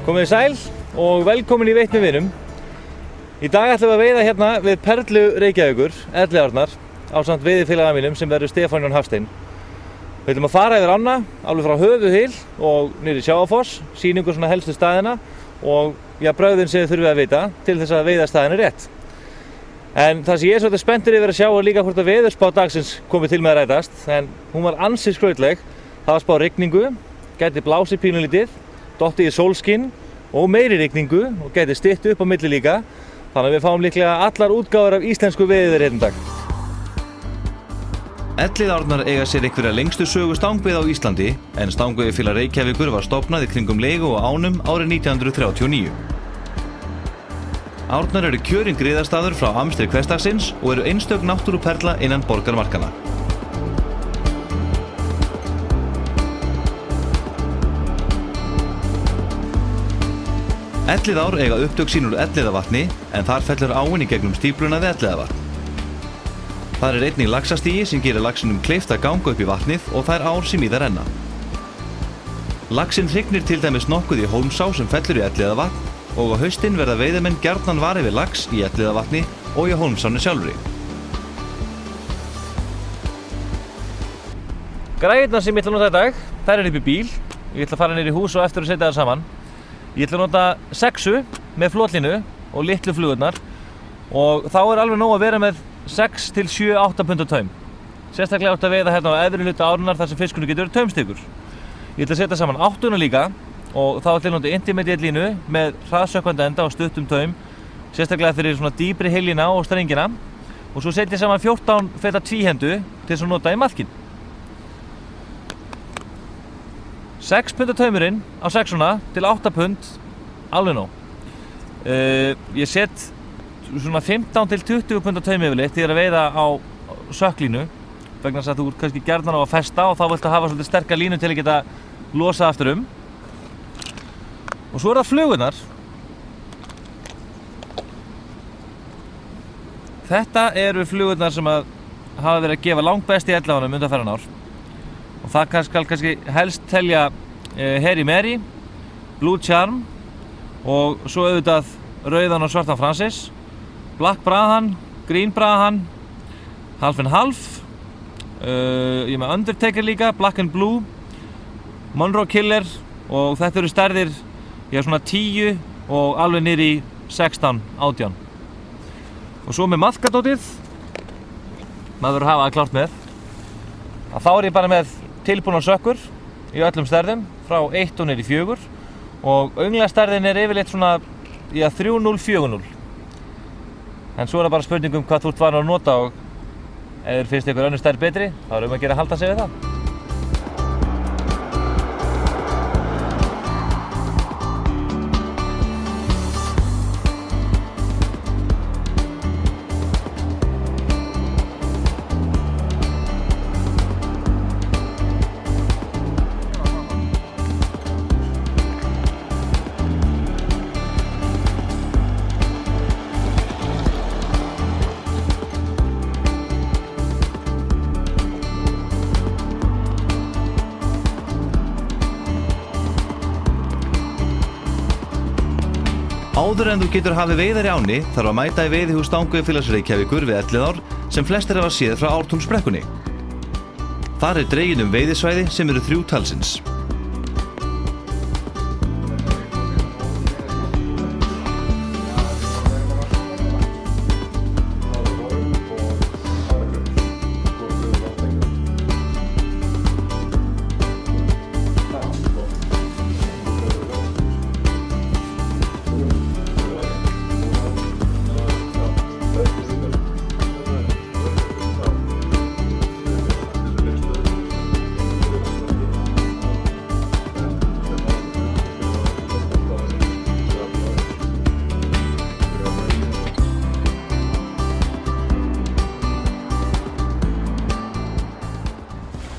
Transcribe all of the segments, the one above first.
Komið sæl og velkomin í Veitt með vinum. Í dag ætlum við að veiða hérna við Perlu Reykjavíkur, Elliðaárnar, ásamt veiðifélaga mínum sem verður Stefán Jón Hafstein. Við ætlum að fara yfir ána, alveg frá Höfuðhyl og niður í Sjávarfoss, sýningu svona helstu staðina og brögðin sem þið þurfið að vita til þess að veiða staðina rétt. En það sem ég er svolítið spenntur yfir að sjá er líka hvort að veðurspá dagsins komið til með að rætast, en hún var ansi skrautleg. Það var spáð rigningu, gæti blásið pínulítið, dottið í sólskinn og meiri rigningu og gæti stytt upp á milli líka. Þannig að við fáum líklega allar útgáfur af íslensku veður hérna í dag. Elliðaárnar eiga sér einhverja lengstu sögu stangveiða á Íslandi, en Stangveiðifélag Reykjavíkur var stofnað í kringum leigu og ánum árið 1939. Árnar eru kjörinn griðastaður frá amstri hversdagsins og eru einstök náttúruperla innan borgarmarkanna. Elliðár eiga upptök sín úr Elliðavatni, en þar fellur áin í gegnum stífluna við Elliðavatn. Þar er einnig laxastigi sem gerir laxinum kleift að ganga upp í vatnið og þær ár sem í það renna. Laxinn hrygnir til dæmis nokkuð í Hólmsá sem fellur í Elliðavatn og á haustin verða veiðimenn gjarnan varir við lax í Elliðavatni og í Hólmsáni sjálfri. Græðurnar sem ég ætla að nota í dag, þær eru upp í bíl. Ég ætla að fara niður í hús og eftir að setja það saman. Ég ætla að nota sexu með flotlínu og litlu flugurnar og þá er alveg nóg að vera með 6 til 7-8 punda taum. Sérstaklega átt að veiða hérna á efri hluta árinnar þar sem fiskunum getur verið taumstykur. Ég ætla að setja saman 8 líka og þá ætla ég að nota intermediate línu með hraðsökkvandi enda og stuttum taum, sérstaklega fyrir svona dýpri heilina og strengina, og svo setja ég saman 14 feta tvíhendu til þess að nota í maðkinn. 6 punda taumurinn á sexuna til 8 pund, alveg nóg. Ég set svona 15 til 20 punda taum yfirleitt þegar að veiða á sökklínu, vegna þess að þú ert kannski gjarnan á að festa og þá viltu hafa svolítið sterka línu til að geta losa aftur um. Og svo er það flugurnar. Þetta eru flugurnar sem hafa verið að gefa langbest í Elliðaárnum undanfarin ár. Og það skal kannski helst telja Heri Meri, Blue Charm og svo auðvitað rauðan og svartan Francis, Black Brahan, Green Brahan, Half and Half, ég með Undertaker líka, Black and Blue, Monroe Killer og þetta eru stærðir svona 10 og alveg niður í 16, 18. Og svo með maðkadótið, maður verður að hafa það klárt með, að þá er ég bara með tilbúnar sökkur í öllum stærðum, frá 1 og niður í 4 og önglaðstærðin er yfirleitt svona 3-0, 4-0. En svo er það bara spurning hvað þú ert vanur að nota og ef þér finnst ykkur önnur stærð betri, þá er að gera að halda sig við það. Áður en þú getur hafið veiðar í áni þarf að mæta í veiðihús Stangveiðifélags Reykjavíkur við Elliðár sem flestir hafa séð frá Ártúnsbrekkunni. Þar er dregin veiðisvæði sem eru 3 talsins.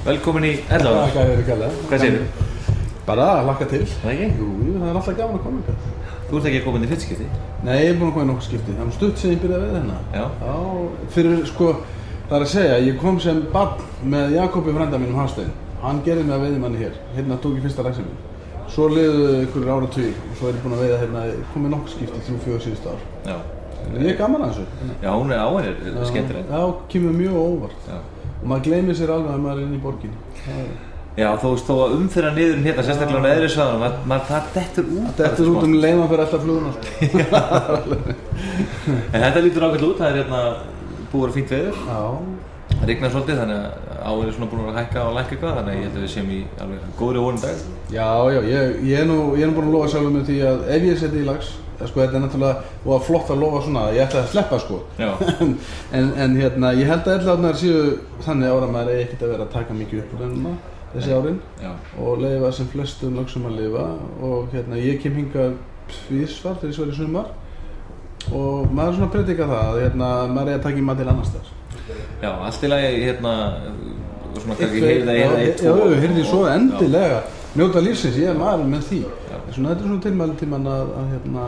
Velkomin í Elliðaárnar. Takk fyrir kærlega. Hvað segirðu? Bara að hlakka til. Það ekki? Jú, það er alltaf gaman að koma ykkur. Þú ert ekki að koma inn í fyrsta skipti? Nei, ég er búinn að koma í nokkuð skipti. Það er stutt sem ég byrjaði að veiða hérna. Já. Já, fyrir það er að segja, ég kom sem barn með Jakobi frænda mínum Hafstein. Hann gerði mig að veiðimanni hér. Hérna tók ég fyrsta laxinn minn. svo liðu ykkur áratugir og svo er ég búinn að veiða hérna, komið nokkuð skipti 3-4 síðustu ár. Já. Ég er gaman að þessu. Já, hún er skemmtileg. Já, kemur mjög óvart. Já. Og maður gleymir sér alveg að maður er inn í borginni. Já, þú veist þó að umfyrra niður hérna, sérstaklega á neðri svæðunum, það dettur út. Það dettur út leiðan fyrir alltaf fluguna. En þetta lítur ágætlega út, það er hérna búið að fínt veður. Já. Það rignar svolítið, þannig að áin er svona búin að hækka og lækka eitthvað, þannig að ég held að við séum í alveg góðri vonum dag. Já, ég er nú búin að lofa sjálfur með því að ef ég seti í lax, sko þetta er náttúrulega flott að lofa svona, ég ætla að sleppa sko. en hérna, ég held að ellarnar séu þannig ára maður eigi ekkert að vera að taka mikið upp úr hennuna þessi árin og leyfa sem flestum laxum að lifa og hérna, ég kem hingað tvisvar þegar ég var í sumar og maður svona predika það að hérna, maður eigi að taka í mat til annar staðar. Já, allt í lagi hérna, svona kannski heyrði eitt, tvo. Já, heyrði svo endilega, njóta lífsins, ég er maður með því. Þetta er svona tilmæli tímann að hérna,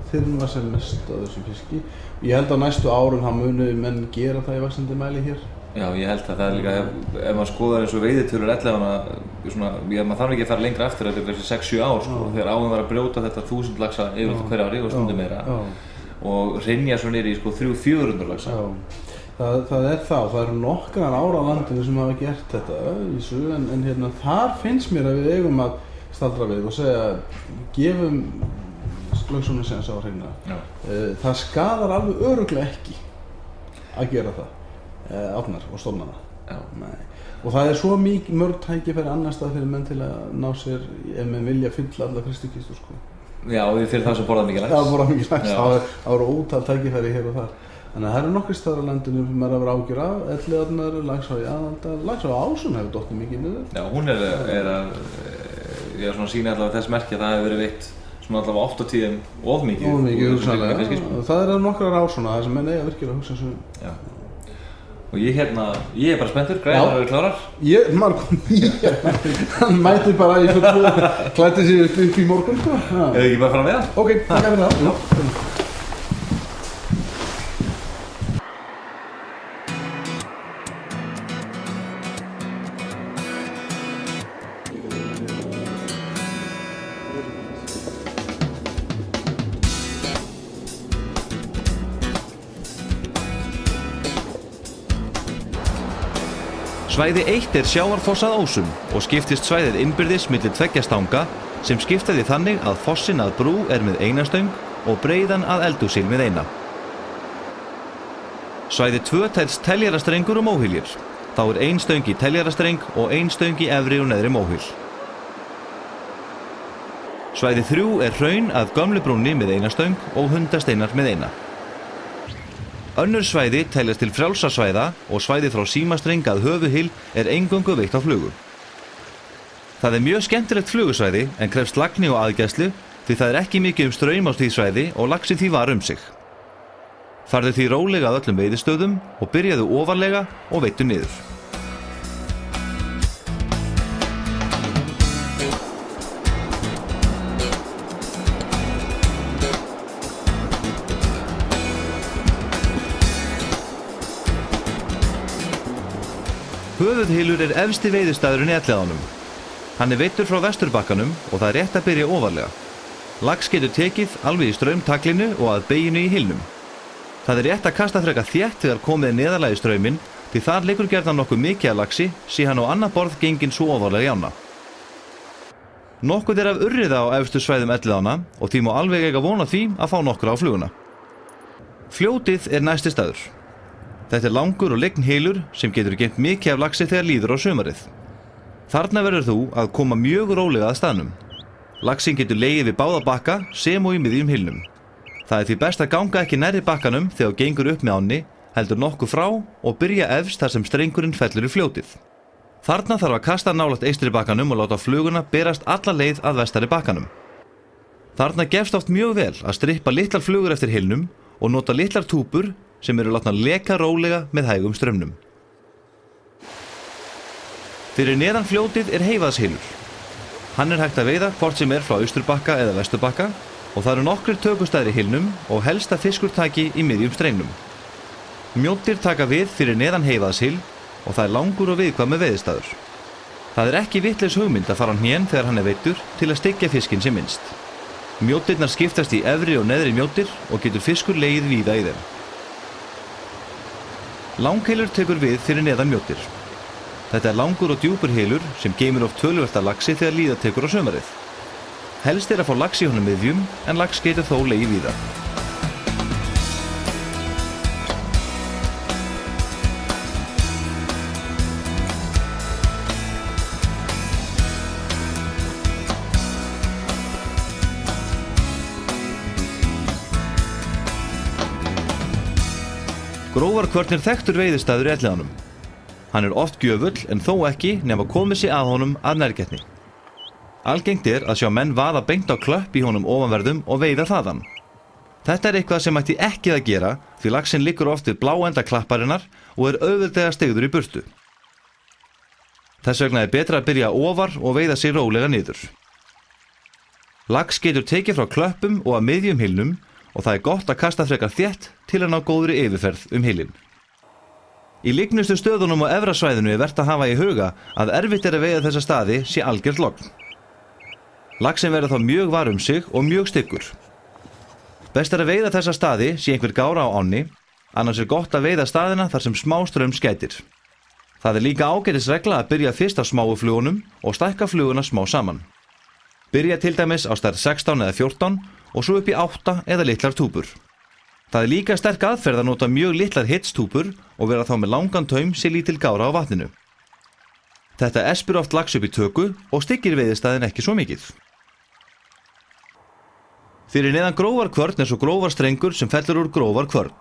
þyrma sem mest af þessum fiski. Ég held að næstu árum það munu menn gera það í vaxandi mæli hér. Já, ég held að það er líka, ef maður skoðar eins og veiðitölur maður þarf ekki að fara lengra aftur, þetta er þessi 6-7 ár, sko, þegar áin var að brjóta þetta 1000 laxa yfir hverju ári og stundum meira og hrynja svo niður í sko 300-400 laxa. Það eru nokkrar ára á landinu sem hafa gert þetta en hérna, þar finnst mér að við eigum að staldra við og segja gefum laxunum séns á hreina. Það skaðar alveg örugglega ekki að gera það árnar og stofnana. Og það er svo mörg tækifæri annars stað fyrir menn til að ná sér ef menn vilja fylla alla frystikistur sko. Já, og fyrir það sem borðað mikið lax. Já, borðað mikið lax, það eru ótal tækifæri hér og þar. Þannig að það eru nokkrir staðar á landinu sem maður að vera ágjur af, Elliðarnar, Laxá í Aðaldal, Laxá á Ásum hefur dottið mikið niður. Já, hún er svona sýni allavega þess merki að það hefur verið veitt svona allavega 8 tíðum of mikið. Of mikið, hugsanlega. Það eru nokkrar ár svona, það sem menn eiga virkilega að hugsa svo. Já. Og ég er bara spenntur, græðar eru klárar. Maður kom hann mæti bara í fullu, klæddi sig upp í morgun, sko. Eða ekki bara fara með það? Ok, það er það. Svæði 1 er sjávarfoss að Ásum og skiptist svæðið innbyrðis milli tveggja stanga sem skipta því þannig að fossinn að brú er með eina stöng og breiðan að eldhúsil með eina. Svæði 2 telst teljarastrengur og móhyljir. Þá er ein stöng í teljarastreng og ein stöng í efri og neðri móhyl. Svæði 3 er hraun að gömlu brúnni með eina stöng og hundasteinar með eina. Önnur svæði teljast til frjálsra svæða og svæði frá símastreng að höfuðhyl er eingöngu veitt á flugu. Það er mjög skemmtilegt flugusvæði en krefst lagni og aðgæslu því það er ekki mikið straum á því svæði og laxi því var sig. Farðu því rólega að öllum veiðistöðum og byrjaðu ofarlega og veittu niður. Höfuðhylur er efsti veiðistæðurinn í Elliðaánum. Hann er veiddur frá vesturbakkanum og það er rétt að byrja ofarlega. Lax getur tekið alveg í straumtaglinu og að beginu í hylnum. Það er rétt að kasta frekar þétt þegar komið neðarlega í strauminn því þar liggur gjarnan nokkuð mikið af laxi sé hann á annað borð genginn svo ofarlega í ána. Nokkuð er af urriða á efstu svæðum Elliðaána og því má alveg eiga von á því að fá nokkra á fluguna. Fljótið er næsti staður. Þetta er langur og lygn hylur sem getur geymt mikið af laxi þegar líður á sumarið. Þarna verður þú að koma mjög rólega að staðnum. Laxinn getur legið við báða bakka sem og í miðjum hylnum. Það er því best að ganga ekki nærri bakkanum þegar þú gengur upp með ánni, heldur nokkuð frá og byrja efst þar sem strengurinn fellur í fljótið. Þarna þarf að kasta nálægt eystri bakkanum og láta fluguna berast alla leið að vestari bakkanum. Þarna gefst oft mjög vel að strippa litlar flugur eftir hylnum og nota litlar túpur sem eru látnar leka rólega með hægum straumnum. Fyrir neðan fljótið er heifaðshylur. Hann er hægt að veiða hvort sem er frá austurbakka eða vesturbakka og það eru nokkrir tökustæðir í hylnum og helst að fiskur taki í miðjum strengnum. Mjóddir taka við fyrir neðan heifaðshyl og það er langur og viðkvæmur veiðistæður. Það er ekki vitlaus hugmynd að fara á hnén þegar hann er veiddur til að styggja fiskinn sem minnst. Mjóddirnar skiptast í efri og neðri mjóddir og getur fiskur legið víða í þeim. Langheilur tekur við fyrir neðan mjóddir. Þetta er langur og djúpur heilur sem geymir oft töluvert af laxi þegar líða tekur á sumarið. Helst er að fá lax í honum miðjum en lax getur þó legið víða. Grófarkvörn er þekktur veiðistaður í Elliðaánum. Hann er oft gjöfull en þó ekki nema komið sér að honum að nærgætni. Algengt er að sjá menn vaða beint á klöpp í honum ofanverðum og veiða þaðan. Þetta er eitthvað sem ætti ekki að gera því laxinn liggur oft við bláenda klapparinnar og er auðveldlega steigður í burtu. Þess vegna er betra að byrja ofar og veiða sig rólega niður. Lax getur tekið frá klöppum og að miðjum hylnum og það er gott að kasta frekar þétt til að ná góðri yfirferð hylinn. Í lignustu stöðunum á efra svæðinu er vert að hafa í huga að erfitt er að veiða þessa staði sé algjört logn. Laxinn verður þá mjög var sig og mjög styggur. Best er að veiða þessa staði sé einhver gára á ánni, annars er gott að veiða staðina þar sem smá straum skætir. Það er líka ágætisregla að byrja fyrst á smáu flugunum og stækka fluguna smá saman. Byrja til dæmis á stærð 16 eða 14 og svo upp í 8 eða litlar túpur. Það er líka sterk aðferð að nota mjög litlar hitstúpur og vera þá með langan taum sé lítil gára á vatninu. Þetta espir oft lax upp í töku og styggir veiðistæðin ekki svo mikið. Fyrir neðan Grófarkvörn er svo Grófarstrengur sem fellur úr Grófarkvörn.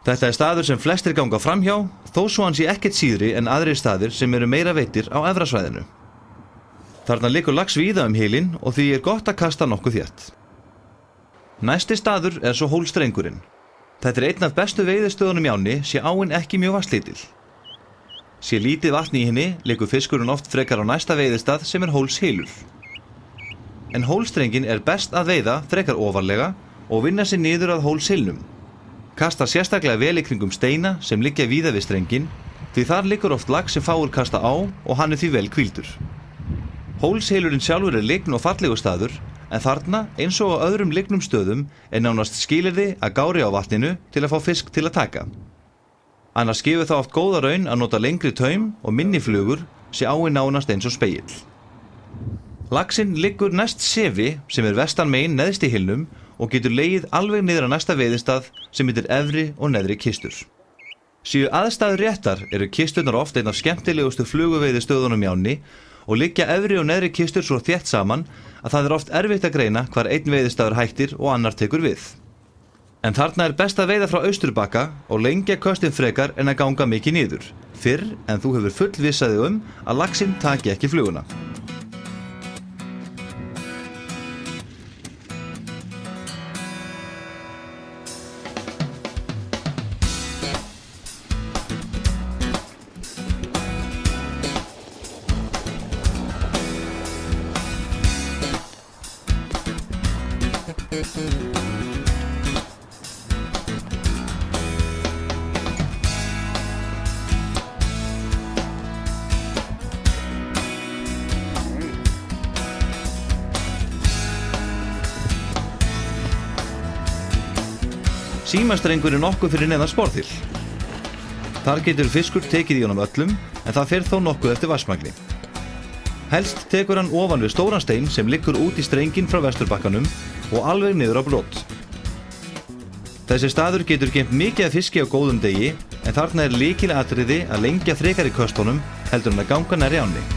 Þetta er staður sem flestir ganga framhjá, þó svo hann sé ekkert síðri en aðrir staðir sem eru meira veiddir á efra svæðinu. Þarna liggur lax víða hylinn og því er gott að kasta nokkuð þétt. Næsti staður er svo Hólstrengurinn. Þetta er einn af bestu veiðistöðunum í ánni sé áin ekki mjög vatnslítil. Sé lítið vatn í henni liggur fiskurinn oft frekar á næsta veiðistað sem er Hólshylur. En Hólstrenginn er best að veiða frekar ofarlega og vinna sig niður að Hólshylnum. Kasta sérstaklega vel í kringum steina sem liggja víða við strenginn því þar liggur oft lax sem fáir kasta á og hann er því vel hvíldur. Hólshylurinn sjálfur er lygn og fallegu staður en þarna, eins og á öðrum lygnum stöðum, er nánast skilyrði að gári á vatninu til að fá fisk til að taka. Annars gefur það oft góða raun að nota lengri taum og minni flugur sé áin nánast eins og spegill. Laxinn liggur næst sefi sem er vestan megin neðst í hylnum og getur legið alveg niður á næsta veiðistað sem heitir efri og neðri kistur. Séu aðstæður réttar eru kisturnar oft einn af skemmtilegustu fluguveiðistöðunum í ánni og liggja efri og neðri kistur svo þétt saman að það er oft erfitt að greina hvar einn veiðistaður hættir og annar tekur við. En þarna er best að veiða frá Austurbakka og lengja köstin frekar en að ganga mikið niður, fyrr en þú hefur full vissaði að laxinn taki ekki fluguna. Símastrengur er nokkuð fyrir neðan Sporðhyl. Þar getur fiskur tekið í honum öllum en það fer þó nokkuð eftir vatnsmagni. Helst tekur hann ofan við stóran stein sem liggur út í strenginn frá Vesturbakkanum og alveg niður á brot. Þessi staður getur geymt mikið af fiski á góðum degi en þarna er lykilatriði að lengja frekar í köstunum heldur en að ganga nærri ánni.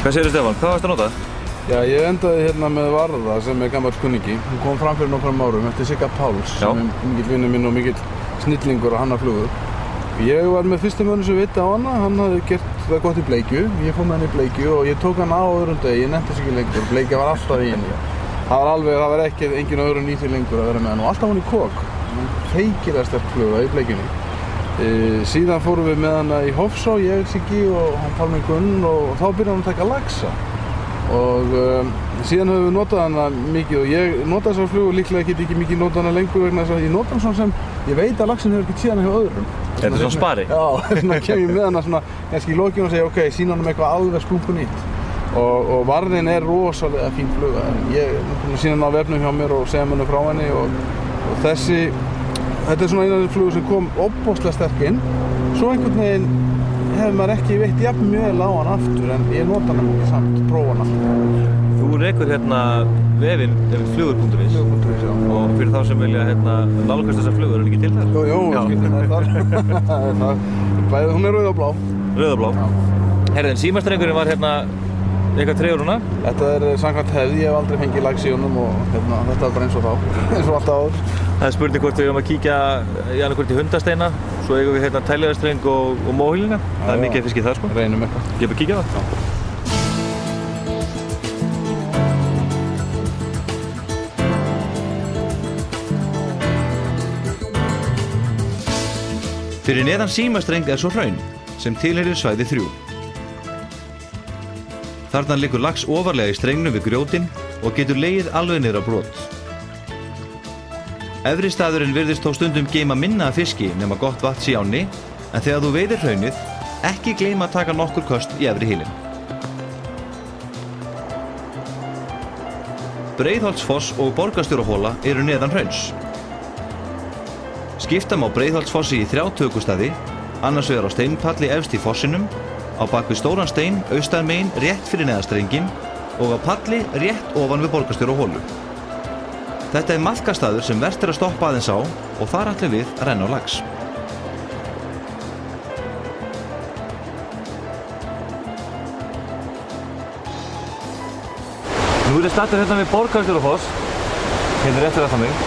Hvað segirðu Stefán? Hvað varstu að nota? Já, ég endaði hérna með Varða sem er gamall kunningi. Hún kom fram fyrir nokkrum árum eftir Sigga Páls sem er mikill vinur minn og mikill snillingur að hanna flugur. Ég var með fyrstu mönnum sem viti á hana, hann hafði gert það gott í bleikju. Ég fór með hann í bleikju og ég tók hann á öðrum degi, ég nefndi sig ekki lengur. Bleikja var alltaf í henni. Það var ekki engin öðru nýtt lengur að vera með hann og alltaf hann í kok. Feikilega sterk fluga í bleikjunni. Síðan fórum við með hana í Hofsá, ég, Siggi og hann Pálmi Gunn og þá byrjaði hann að taka laxa. Og síðan höfum við notað hana mikið og ég nota þessar flugur líklega get ekki mikið notað hana lengur vegna þess að ég nota hana svona sem ég veit að laxinn hefur ekki séð hana hjá öðrum. Er þetta svona spari? Já, svona kem ég með hana svona kannski í lokinu og segja ok, sína hana með eitthvað alveg splunkunýtt. Og Varðin er rosalega fín fluga. Ég sína hana á vefnum hjá mér og segja henni frá henni og þetta er svona eina af þeim flugur sem kom ofboðslega sterk inn. Svo einhvern veginn hefur maður ekki veitt jafn mjög á hann aftur en ég nota hann ekki samt, prófa hann alltaf. Þú rekur hérna vefinn flugur.is og fyrir þá sem vilja nálgast þessar flugur er ekki til þar? Jú, skilur það er þar. Hún er rauð og blá. Rauð og blá? Herðin, símastrengurinn var eitthvað treyður núna? Þetta er samkvæmt hefð, ég hef aldrei fengið lax í honum og þetta er bara eins og þá, eins og alltaf áður. Það er spurning hvort við erum að kíkja í annarkvort í Hundasteina, svo eigum við tæljaðarstreng og móhylina. Það er mikið fiskið þar sko. Reynum eitthvað. Ég er bara að kíkja á það. Fyrir neðan símastreng er svo hraun sem tilheyrir svæði 3. Þarna liggur lax ofarlega í strengnum við grjótin og getur legið alveg niður á brot. Efri staðurinn virðist þó stundum geyma minna af fiski nema gott vatn sé ánni, en þegar þú veiðir hraunið, ekki gleyma að taka nokkur köst í efri hylinn. Breiðholtsfoss og Borgarstjórahola eru neðan hrauns. Skipta má Breiðholtsfossi í 3 tökustaði, annars vegar á steinpalli efst í fossinum, á bak við stóran stein austan megin rétt fyrir neðastrenginn og á palli rétt ofan við Borgarstjóraholu. Þetta er maðkastaður sem vert er að stoppa aðeins á og þar ætlum við að renna á lax. Nú er ég stattur við Borgarstjórafoss, rétt fyrir aftan mig.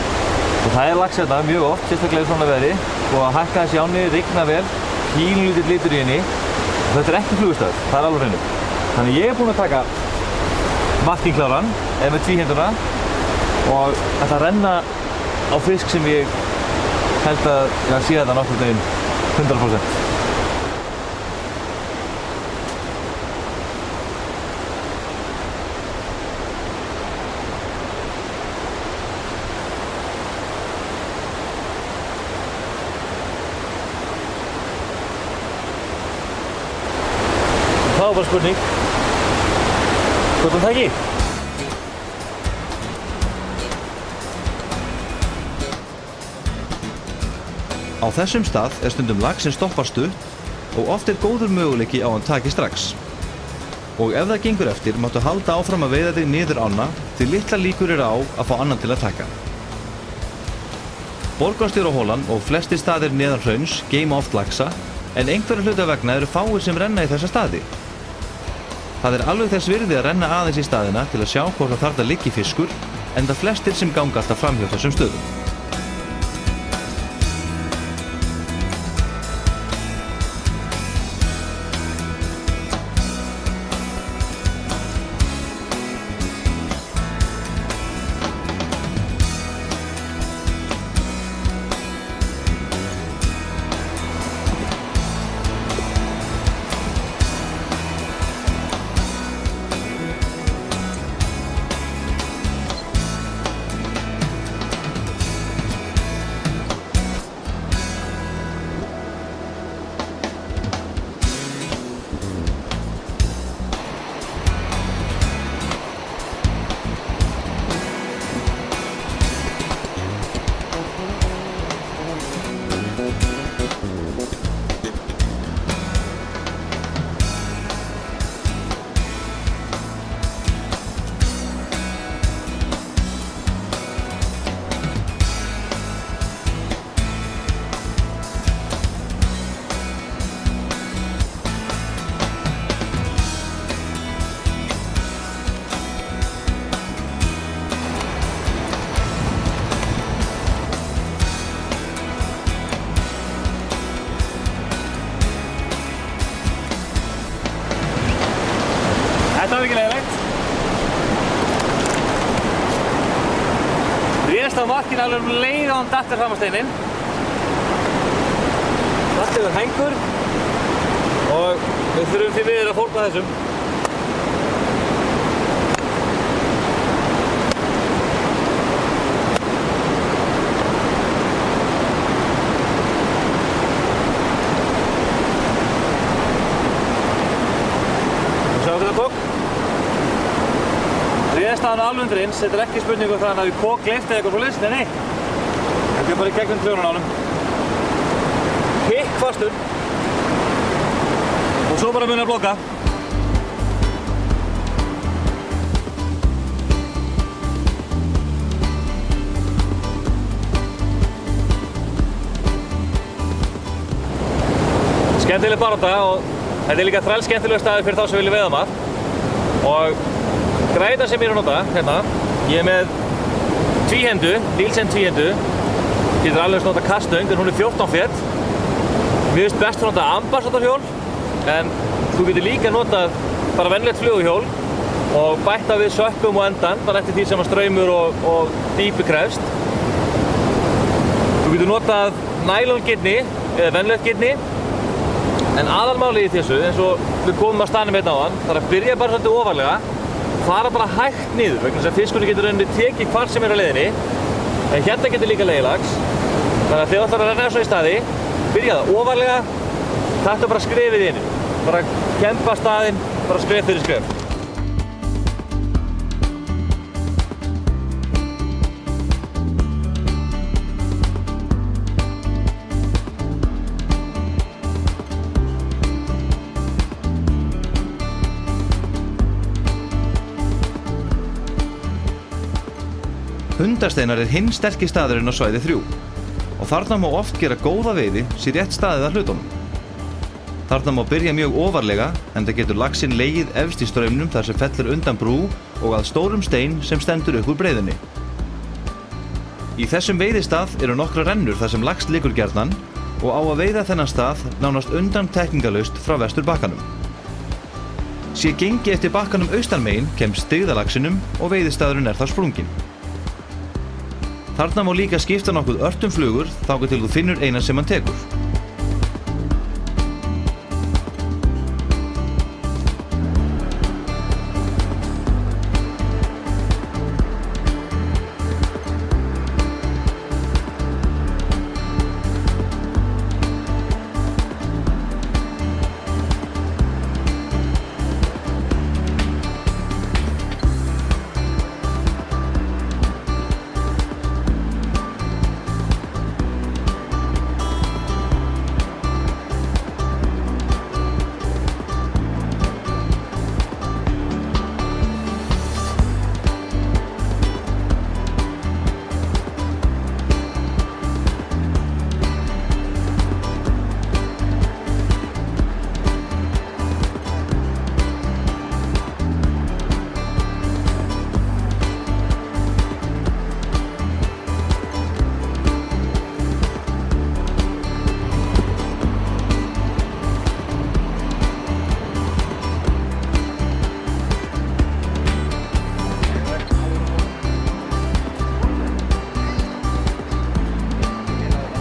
Og það er lax mjög oft, sérstaklega í svona veðri, og að hækka þessi ánni, rigna vel, pínlítill litur í henni. Og þetta er ekki flugustaður, það er alveg hreinu. Þannig ég er búinn að taka makkínkláran, eða með tvíhenduna, og þetta renna á fisk sem ég held að sé þetta nokkur daginn 100%. Það var bara spurning. Hvort það ekki? Á þessum stað er stundum lax sem stoppar stutt og oft er góður möguleiki á hann taki strax. Og ef það gengur eftir máttu halda áfram að veiða þig niður ána því litla líkur eru á að fá annan til að taka. Borgarstjóraholan og flestir staðir neðan hrauns geyma oft laxa en einhverja hluta vegna eru fáir sem renna í þessa staði. Það er alveg þess virði að renna aðeins í staðina til að sjá hvort það þarf að liggi fiskur en það flestir sem ganga alltaf fram hjá þessum stöðum. réðst á markinu alveg leið á hann dattir fram á steininn. Þetta er hengur og við þurfum því miður að fórna þessum. Réðstaðan alveg undir eins, þetta er ekki spurningu það hann hafi kokleift eða eitthvað svoleiðis, nei. Þetta er bara í gegnum trjónun á honum. Hikk fastur. Og svo bara munið að blokka. Skemmtileg barátta og þetta er líka þrælskemmtilegur staður fyrir þá sem vilja veiða mat. Og græta sem ég er að nota, hérna, ég er með tvíhendu, Nielsen tvíhendu, getur alveg nota kastöng, en hún er 14 fet. Mér finnst best að nota ambassadorhjól, en þú getur líka notað bara venjulegt fluguhjól og bætta við sökkum og endan, bara eftir því sem að straumur og dýpi krefst. Þú getur notað nælongirni eða venjulegt girni, en aðalmálið í þessu, eins og við komum að staðnum hérna áðan, það er að byrja bara svolítið ofarlega, fara bara hægt niður vegna þess að fiskurinn getur rauninni tekið hvar sem er á leiðinni, en hérna getur líka legilags. Þannig að þegar þú ætlar að renna þessu í staði, byrja það ofarlega, taktu bara skrefið inn, bara kempa staðinn, bara skref fyrir skref. Hundasteinar er hinn sterki staðurinn á svæði 3 og þarna má oft gera góða veiði sé rétt staðið að hlutunum. Þarna má byrja mjög ofarlega enda getur laxinn legið efst í straumnum þar sem fellur undan brú og að stórum stein sem stendur upp úr breiðunni. Í þessum veiðistað eru nokkra rennur þar sem lax liggur gjarnan og á að veiða þennan stað nánast undantekningarlaust frá vesturbakkanum. Sé gengi eftir bakkanum austanmegin kemst styggðalaxinum og veiðistaðurinn er þar sprunginn. Þarna má líka skipta nokkuð örtum flugur þangað til þú finnur eina sem hann tekur.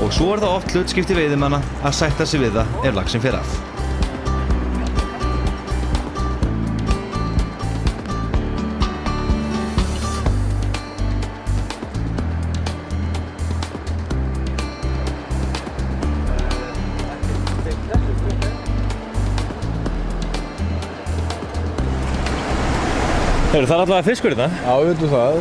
Og svo er það oft hlutskipti veiðimanna að sætta sig við það ef laxinn fer af. Það er allavega fiskur þetta? Já, við veitum það.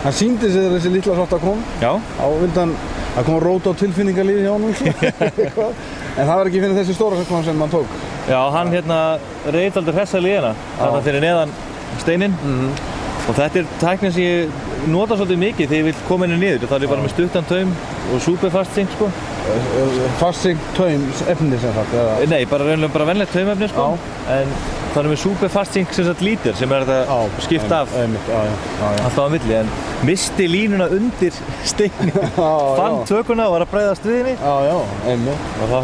Hann sýndi sig þegar þessi litla svarta kom. Já. Þá vildi hann að koma rót á tilfinningarlífi hjá honum. En það var ekki fyrir þessi stóra sem hann tók. Já, hann reit aldrei hressalega í hana. Þarna fyrir neðan steininn. Og þetta er tæknin sem ég nota svolítið mikið þegar ég vil koma henni niður. Það er bara með stuttan taum og superfastsink sko. Fastsink taum efni sem sagt? Nei, bara venlegt taumefni sko. En það er með superfastsink sem sagt lítir sem er þetta skipta af alltaf á milli. En misti línuna undir steinin, fann tökuna og var að breiðast við henni. Og þá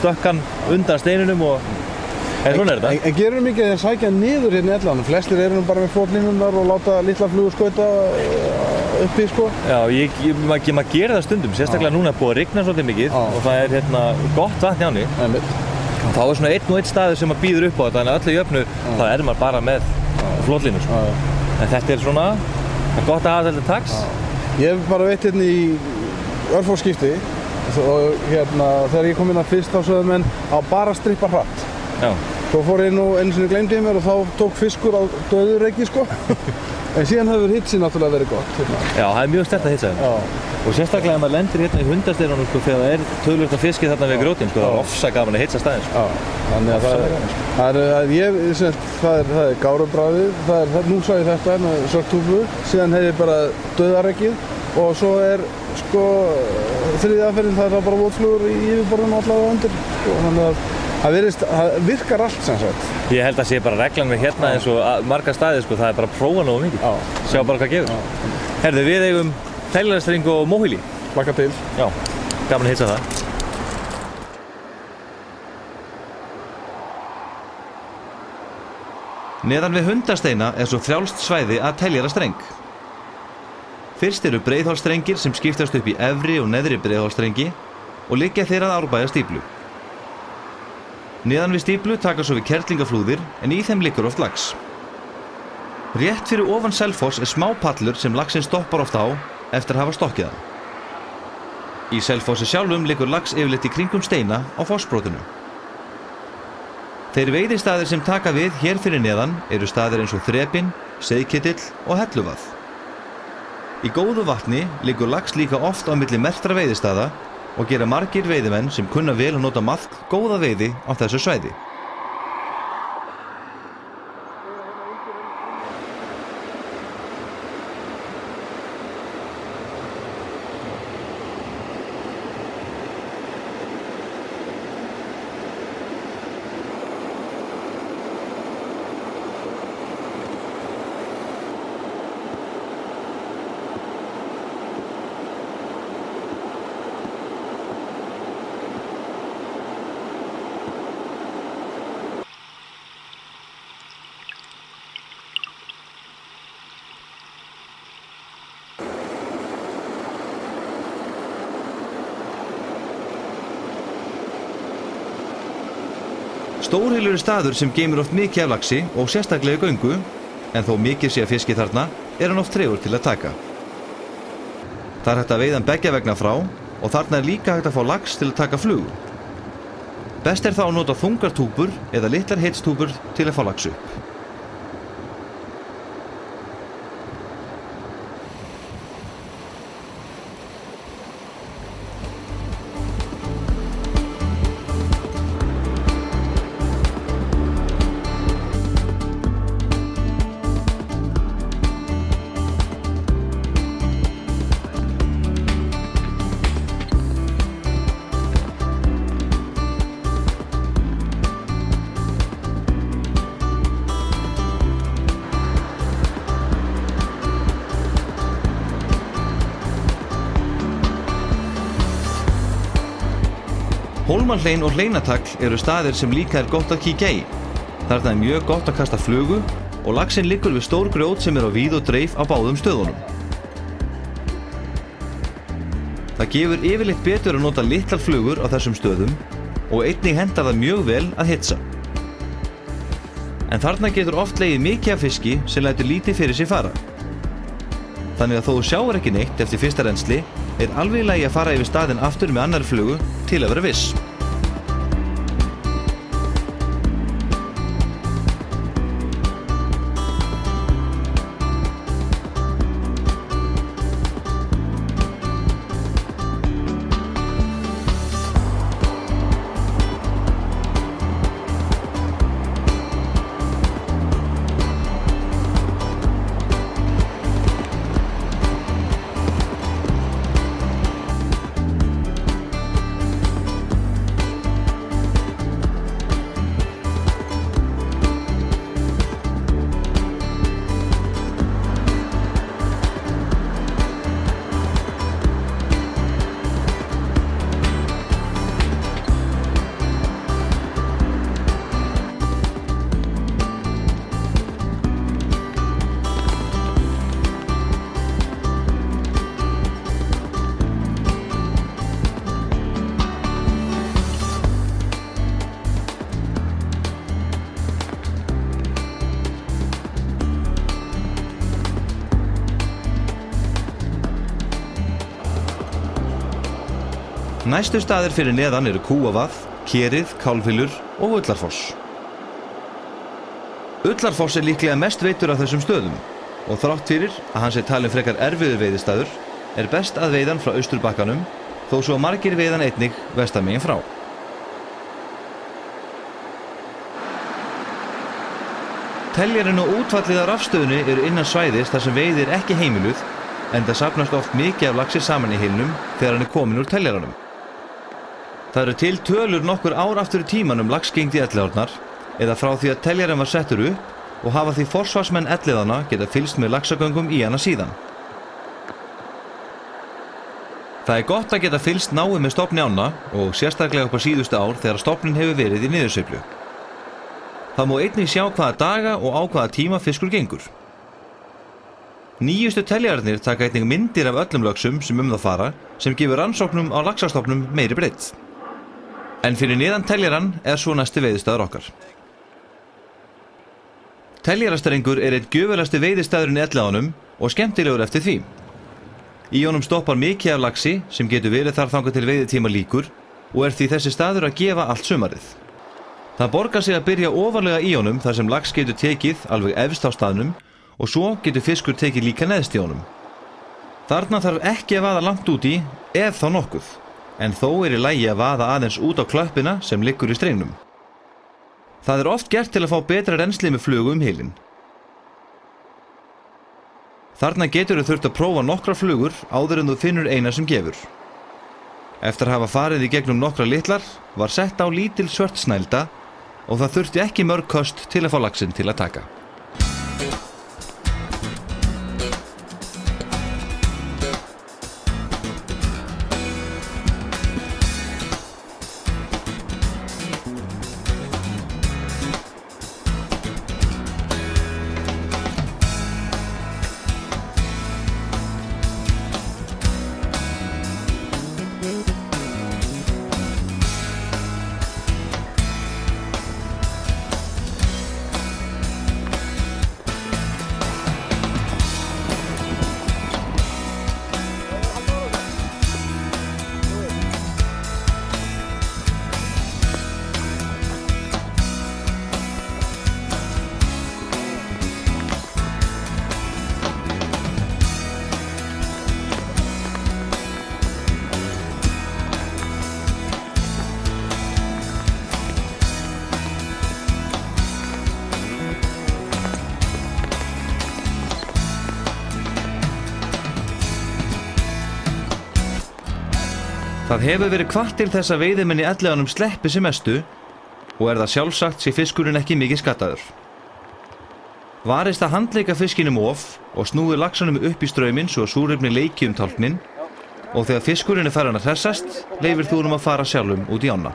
stökk hann undan steininum og svona er þetta. En gerur mikið að þeir sækja niður hérna í ellanum? Flestir eru nú bara með flotlínurnar og láta litla flugur skauta uppi sko. Já, maður gerir það stundum, sérstaklega núna búið að rigna svolítið mikið og það er gott vatn í ánni. Og þá er svona einn og einn staður sem maður býður upp á þetta, en öllu jöfnu þá er maður bara með flotlínu sko. En þetta er svona, það er gott að hafa þetta taks. Ég hef bara veitt hérna í örfá skipti og þegar ég kom inn að fyrst þá sögðu menn á bara strippa hratt. Já. Svo fór ég nú einu sinni gleymdi ég mér og þá tók fiskur á döðurreiki sko. En síðan hefur hitsin náttúrulega verið gott. Já, það er mjög sterkt að hitsa þeim. Og sérstaklega ef maður lendir hérna í hundasteyrunum sko, þegar það er tölvöld að fiski þarna við grjótin sko, það er ofsa gaman að hitsa staðinn sko. Þannig að það er gárubragðið, nú sá ég þetta með svarttúfu, síðan hef ég bara döðarreikið og svo er sko þriðja aðferðin það er bara votflugur í yfirborðinu allavega undir sko, þannig að það virkar allt sem sagt. Ég held að sé bara reglan með hérna eins og marga staði sko, það er bara að prófa nógu mikið. Sjá bara hvað gefur. Herðu, við eigum tæljarastring og móhýli. Laka til. Já, gaman að hitsa það. Neðan við Hundasteina er svo frjálst svæði að tæljarastreng. Fyrst eru breiðholtsstrengir sem skiptast upp í efri og neðri breiðholtsstrengi og liggja þeir að Árbæjar stíflu. Neðan við stíflu taka svo við kerlingaflúðir en í þeim liggur oft lax. Rétt fyrir ofan Selfoss er smá pallur sem laxinn stoppar oft á eftir að hafa stokkið hann. Í Selfossi sjálfum liggur lax yfirleitt í kringum steina á fossbrotinu. Þeir veiðistaðir sem taka við hér fyrir neðan eru staðir eins og Þrepinn, Seiðketill og Helluvað. Í góðu vatni liggur lax líka oft á milli merktra veiðistaða og gera margir veiðimenn sem kunna vel að nota maðk góða veiði á þessu svæði. Stórhylur er staður sem geymir oft mikið af laxi og sérstaklega í göngu, en þó mikið sé að fiski þarna er hann oft tregur til að taka. Það er hægt að veiða hann beggja vegna frá og þarna er líka hægt að fá lax til að taka flugu. Best er þá að nota þungar túpur eða litlar heitstúpur til að fá lax upp. Hólmahlein og Hleinatagl eru staðir sem líka er gott að kíkja í. Þarna er mjög gott að kasta flugu og laxinn liggur við stór grjót sem er á víð og dreif á báðum stöðunum. Það gefur yfirleitt betur að nota litlar flugur á þessum stöðum og einnig hentar það mjög vel að hitsa. En þarna getur oft legið mikið af fiski sem lætur lítið fyrir sig fara. Þannig að þó þú sjáir ekki neitt eftir fyrsta rensli er alveg í lagi að fara yfir staðinn aftur með annarri flugu til að vera viss. Næstu staðir fyrir neðan eru Kúavað, Kerið, Kálfhylur og Ullarfoss. Ullarfoss er líklega mest veitur af þessum stöðum og þrátt fyrir að hann sé talinn frekar erfiður veiðistaður er best að veiðan frá Austurbakkanum þó svo margir veiðan einnig vestamegin frá. Teljarinn og útfallið af rafstöðinni eru innan svæðis þar sem veiði ekki heimiluð en það safnast oft mikið af laxi saman í hylnum þegar hann komin úr teljaranum. Það eru til tölur nokkur ár aftur í tíman laxgengd í Elliðaárnar eða frá því að teljarinn var settur upp og hafa því forsvarsmenn Elliðanna geta fylgst með laxagöngum í hana síðan. Það er gott að geta fylgst náið með stofni ánna og sérstaklega upp á síðustu ár þegar stofnin hefur verið í niðursveiflu. Það má einnig sjá hvaða daga og á hvaða tíma fiskur gengur. Nýjustu teljararnir taka einnig myndir af öllum laxum sem það fara sem gefur rannsóknum á laxastofnum meiri breidd. En fyrir neðan teljaran er svo næsti veiðistaður okkar. Teljarastrengur er einn gjöfulegasti veiðistaðurinn í Elliðaánum og skemmtilegur eftir því. Í honum stoppar mikið af laxi sem getur verið þar þangað til veiðitíma lýkur og er því þessi staður að gefa allt sumarið. Það borgar sig að byrja ofarlega í honum þar sem lax getur tekið alveg efst á staðnum og svo getur fiskur tekið líka neðst í honum. Þarna þarf ekki að vaða langt út í ef þá nokkuð, en þó er í lagi að vaða aðeins út á klöppina sem liggur í strengnum. Það er oft gert til að fá betra rennsli með flugu hylinn. Þarna getur þurft að prófa nokkra flugur áður en þú finnur eina sem gefur. Eftir að hafa farið í gegnum nokkra litlar var sett á lítil svört snælda og það þurfti ekki mörg köst til að fá laxinn til að taka. Það hefur verið hvatt til þess að veiðimenn í Elliðaánum sleppi sem mestu og er það sjálfsagt sé fiskurinn ekki mikið skattaður. Varist að handleika fiskinum of og snúi laxanum upp í strauminn svo að súrefni leiki tálknin og þegar fiskurinn er farin að hressast leyfir þú honum að fara sjálfum út í ána.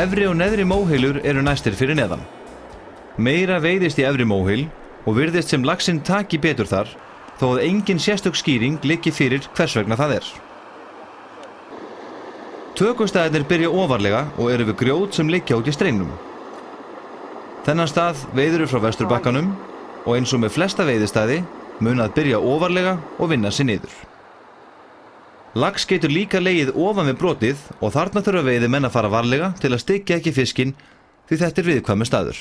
Efri og neðri móheilur eru næstir fyrir neðan. Meira veiðist í efri móheil og virðist sem laxinn taki betur þar þó að engin sérstök skýring liggi fyrir hvers vegna það er. Tökustæðirnir byrja ofarlega og eru við grjót sem liggja út í strengnum. Þennan stað veiðir frá Vesturbakkanum og eins og með flesta veiðistæði mun að byrja ofarlega og vinna sig niður. Lax getur líka legið ofan við brotið og þarna þurfa veiðimenn að fara varlega til að styggja ekki fiskinn því þetta er viðkvæmur staður.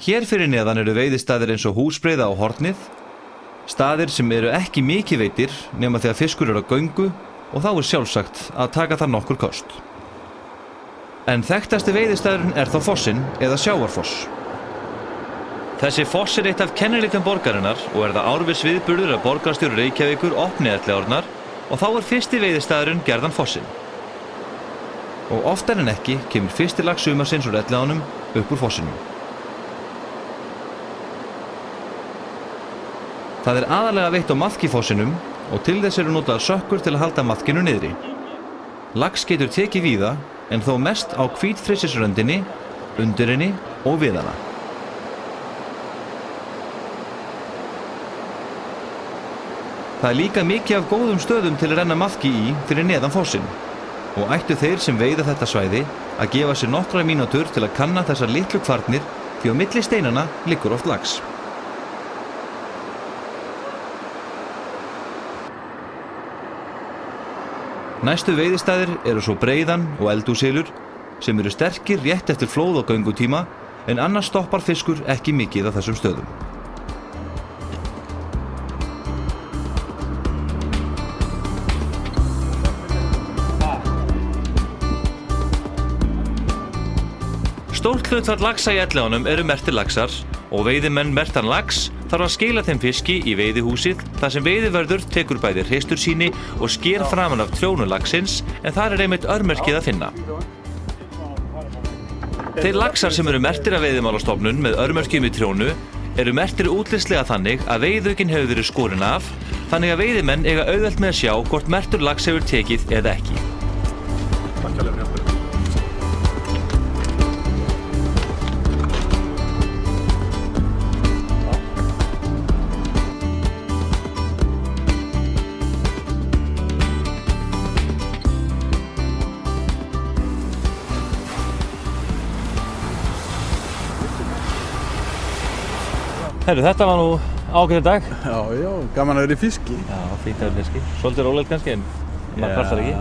Hér fyrir neðan eru veiðistaðir eins og Húsbreiða og Hornið, staðir sem eru ekki mikið veitir nema þegar fiskur eru á göngu og þá sjálfsagt að taka þar nokkur kost. En þekktasti veiðistaðurinn þó fossinn eða Sjávarfoss. Þessi foss eitt af kennileitum borgarinnar og það árviss viðburður að borgarstjóri Reykjavíkur opni Elliðaárnar og þá fyrsti veiðistaðurinn gerðan fossinn. Og oftar en ekki kemur fyrsti lax sumarsins úr Elliðaánum upp úr fossinum. Það aðalega veitt á maðkifossinum og til þess eru notaðar sökkur til að halda maðkinu niðri. Lax getur tekið víða en þó mest á hvítfrysisröndinni, undir henni og við hana. Það líka mikið af góðum stöðum til að renna maðki í fyrir neðan fossinn og ættu þeir sem veiða þetta svæði að gefa sér nokkra mínútur til að kanna þessar litlu kvarnir því á milli steinana liggur oft lax. Næstu veiðistaðir eru svo Breiðan og Eldhúshylur sem eru sterkir rétt eftir flóð og göngutíma en annars stoppar fiskur ekki mikið á þessum stöðum. Stórt hlutfall laxa í Elliðaánum eru merktir laxar og veiðimenn merktan lax þarf að skila þeim fiski í veiðihúsið þar sem veiðivörður tekur bæði hreistursýni og sker framan af trjónu laxins en þar einmitt örmerkið að finna. Þeir laxar sem eru merktir af Veiðimálastofnun með örmerkjum í trjónu eru merktir útlitslega þannig að veiðaukinn hefur verið skorinn af þannig að veiðimenn eiga auðvelt með að sjá hvort merktur lax hefur tekið eða ekki. Herru, þetta var nú ágætur dag. Já, gaman að vera í fiski. Já, fínt að vera í fiski. Svolítið rólegt kannski, en maður kvartar ekki.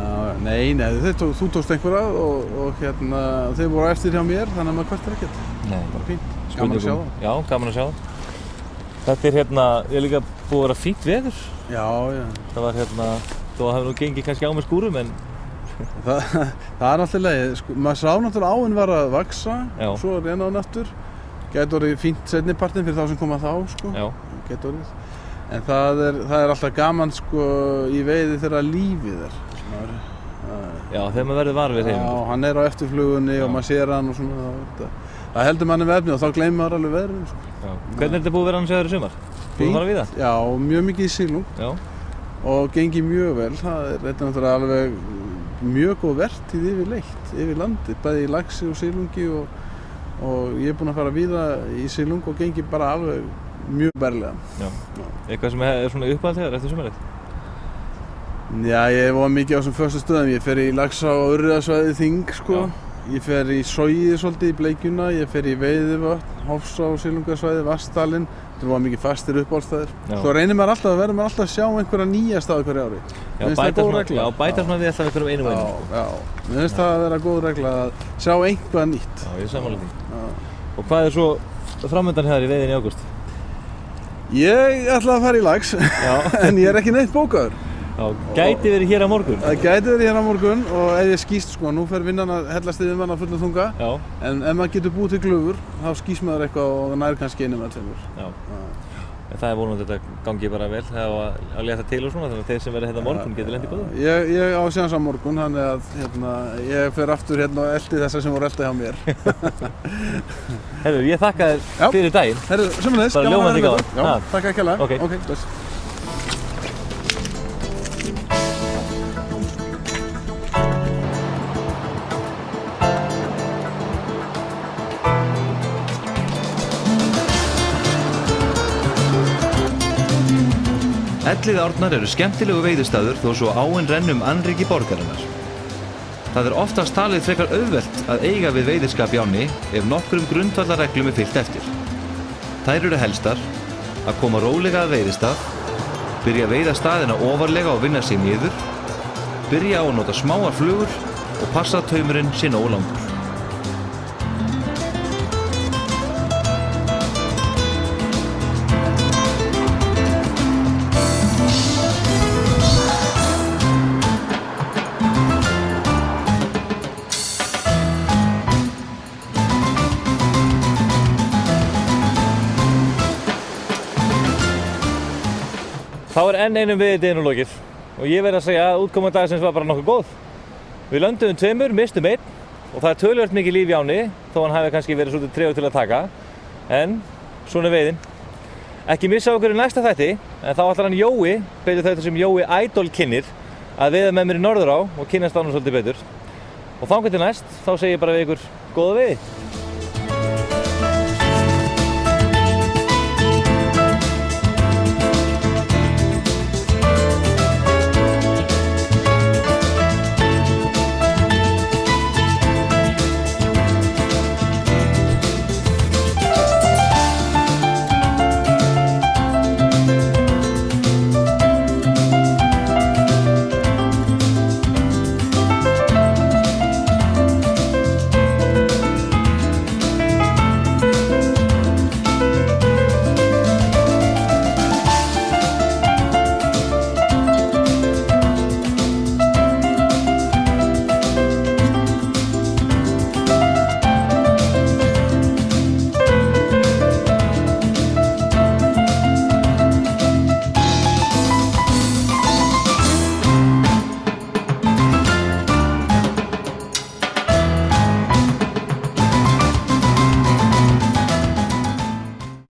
Nei, þú tókst einhverja og þeir voru eftir hjá mér, þannig að maður kvartar ekkert. Nei. Bara fínt, gaman að sjá það. Já, gaman að sjá það. Þetta ég líka búið að vera fínt veður. Já. Það var þó að hafa nú gengið kannski á með skúrum, en... það alltaf leið, sko, maður sá náttúrulega áin var að vaxa, svo reyna á náttúr. Gæti orðið fínt seinnipartinn fyrir þá sem koma þá, sko. Já. Gæti orðið. En það er alltaf gaman, sko, í veiði þegar lífið Já, þegar maður verður var við þeim. Já, hann á eftirflugunni og maður sér hann og svona. Það heldur manni með efni og þá gleymir maður alveg veðrinu, sko. Já. Hvernig þetta búið að vera annars veður í sumar? Búið að fara við það? Já, mjög mikið í sílung. Já. Og gengið mjög vel. Það þetta náttúrulega alveg mjög góð vertíð yfir landið, bæði í laxi og sílungi og ég búinn að fara víða í sílung og gengi bara alveg mjög berlega. Já. Eitthvað sem svona uppáhald þegar eftir sumarið? Já, ég var mikið á þessum förstu stöðum. Ég fer í Laxa- og Urriðasvæðið Þing, sko. Já. Ég fer í Sogið svolítið í Bleikjuna, ég fer í Veiðivötn, Hofsá, Silungasvæðið, Vatnsdalinn. Það var mikið fastir uppáhaldsstaðir. Svo reynir maður verður maður alltaf að sjá einhverja nýja staði hverju ári. Já, bæta svona við alltaf einhverjum einum einum. Já, mér finnst það að vera góð regla að sjá einhvað nýtt. Já, ég er sammála því. Og hvað svo framöndan hér í veiðinni í ágúst? Ég ætla að fara í lax, en ég ekki neitt bókaður. Já, gæti verið hér á morgun? Það gæti verið hér á morgun og ef ég skýst, sko, nú fer vinnan að hellast yfir mann að fulla þunga. Já. En ef maður getur búið til glufur, þá skýst maður eitthvað og nær kannski einum að tveimur. Já. En það vonandi að þetta gangi bara vel að leta til og svona, þannig að þeir sem verða hérna á morgun getur lent í góðu. Ég á séans á morgun, þannig að ég fer aftur hérna og eldi þessar sem voru eldi hjá mér. Herru, ég þakka þér fyrir daginn. Herru, sömuleiðis, gaman að vera með. Já, takk ekki alveg. Ok, bless. Elliðaárnar eru skemmtilegu veiðistaður þó svo áin rennum annríki borgarinnar. Það oftast talið frekar auðvelt að eiga við veiðiskap í ánni ef nokkrum grundvallarreglum fylgt eftir. Þær eru helstar að koma rólega að veiðistað, byrja að veiða staðina ofarlega og vinna sig niður, byrja á að nota smáar flugur og passa að taumurinn sé nógu langur. Þá er enn einum veiðideginum lokið og ég verð að segja að útkoma dagsins var bara nokkuð góð. Við lönduðum 2, mistum 1 og það er töluvert mikið líf í ánni þó hann hafi kannski verið svolítið tregur til að taka. En svona er veiðin. Ekki missa okkur í næsta þætti en þá ætlar hann Jói, betur þetta sem Jói Idol kynnir, að veiða með mér í Norðurá og kynnast ánum svolítið betur. Og þangað til næst þá segi ég bara við ykkur góða veiði.